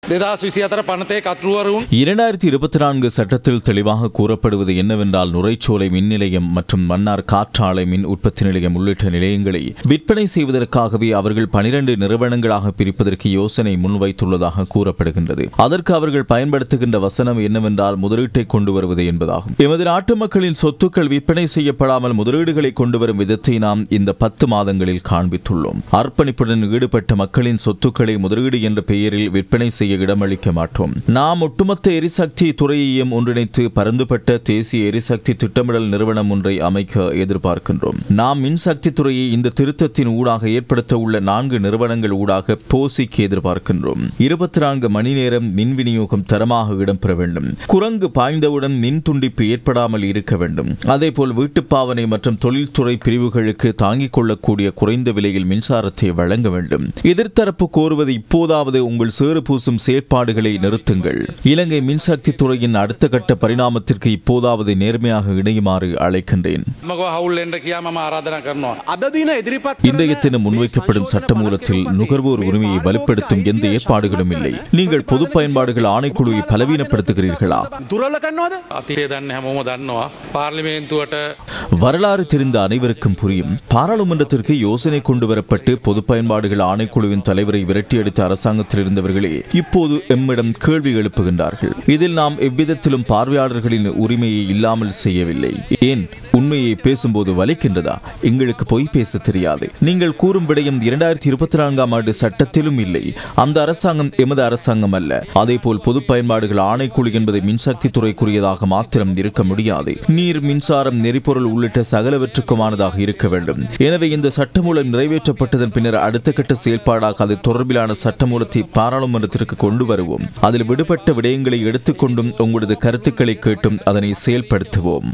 2024 சட்டத்தில் தெளிவாக கூறப்படுவது என்னவென்றால் நுரைச்சோலை மின் நிலையம் மற்றும் மன்னார் காற்றாலை மின் உற்பத்தி நிலையம் உள்ளிட்ட நிலையங்களை விற்பனை செய்வதற்காகவே அவர்கள் 12 நிறுவனங்களாக பிரிப்பதற்கு யோசனை முன்வைத்துள்ளதாக கூறப்படுகின்றது. அதற்கு அவர்கள் பயன்படுத்துகின்ற வசனம் என்னவென்றால் முதலீட்டை கொண்டு வருவது என்பதாகும். எமது நாட்டு மக்களின் சொத்துக்கள் விற்பனை செய்யப்படாமல் முதலீடுகளை கொண்டு வரும் விதத்தை நாம் இந்த 10 மாதங்களில் காண்பித்துள்ளோம். அர்ப்பணிப்புடன் ஈடுபட்ட மக்களின் சொத்துக்களை முதலீடு என்ற பெயரில் விற்பனை செய்ய இடமளிக்க மாட்டோம். நாம் ஒட்டுமொத்த எரிசக்தி துறையையும் ஒன்றிணைத்து பரந்துபட்ட தேசிய எரிசக்தி திட்டமிடல் நிறுவனம் ஒன்றை அமைக்க எதிர்பார்க்கின்றோம். நாம் மின்சக்தி துறையை இந்த திருத்தத்தின் ஊடாக ஏற்படுத்த உள்ள 4 நிறுவனங்கள் ஊடாக போசிக்க எதிர்பார்க்கின்றோம். 24 மணி நேரம் மின் விநியோகம் தரமாக இடம்பெற வேண்டும். குரங்கு பாய்ந்தவுடன் மின் துண்டிப்பு ஏற்படாமல் இருக்க வேண்டும். அதேபோல் வீட்டுப்பாவனை மற்றும் தொழில்துறை பிரிவுகளுக்கு தாங்கிக் கொள்ளக்கூடிய குறைந்த விலையில் மின்சாரத்தை வழங்க வேண்டும். எதிர்த்தரப்பு கோருவது இப்போதாவது உங்கள் சேறு பூசும் செயற்பாடுகளை நிறுத்துங்கள். இலங்கை மின்சக்தி துறையின் அடுத்த கட்ட பரிணாமத்திற்கு இப்போதாவது நேர்மையாக இணையுமாறு அழைக்கின்றேன். இன்றைய தினம் முன்வைக்கப்படும் சட்டமூலத்தில் நுகர்வோர் உரிமையை வலுப்படுத்தும் எந்த ஏற்பாடுகளும் இல்லை. நீங்கள் பொது பயன்பாடுகள் ஆணைக்குழுவை பலவீனப்படுத்துகிறீர்களா? வரலாறு தெரிந்த அனைவருக்கும் புரியும். பாராளுமன்றத்திற்கு யோசனை கொண்டு வரப்பட்டு பொது பயன்பாடுகள் ஆணைக்குழுவின் தலைவரை விரட்டியடித்த அரசாங்கத்தில் இருந்தவர்களே இப்போது எம்மிடம் கேள்வி எழுப்புகின்றார்கள். இதில் நாம் எவ்விதத்திலும் பார்வையாளர்களின் உரிமையை இல்லாமல் செய்யவில்லை. ஏன் உண்மையை பேசும்போது வலிக்கின்றதா? எங்களுக்கு பொய் பேச தெரியாது. நீங்கள் கூறும் விடயம் 2024ஆம் ஆண்டு சட்டத்திலும் இல்லை. அந்த அரசாங்கம் எமது அரசாங்கம் அல்ல. அதேபோல் பொது பயன்பாடுகள் ஆணைக்குழு என்பதை மின்சக்தி துறைக்குரியதாக மாத்திரம் இருக்க முடியாது. நீர், மின்சாரம், நெறிப்பொருள் உள்ளிட்ட சகலவற்றுக்குமானதாக இருக்க வேண்டும். எனவே இந்த சட்டமூலம் நிறைவேற்றப்பட்டதன் பின்னர் அடுத்த கட்ட செயல்பாடாக அது தொடர்பிலான சட்டமூலத்தை பாராளுமன்றத்திற்கு கொண்டு வருவோம். அதில் விடுபட்ட விடயங்களை எடுத்துக்கொண்டும் உங்களது கருத்துக்களை கேட்டும் அதனை செயல்படுத்துவோம்.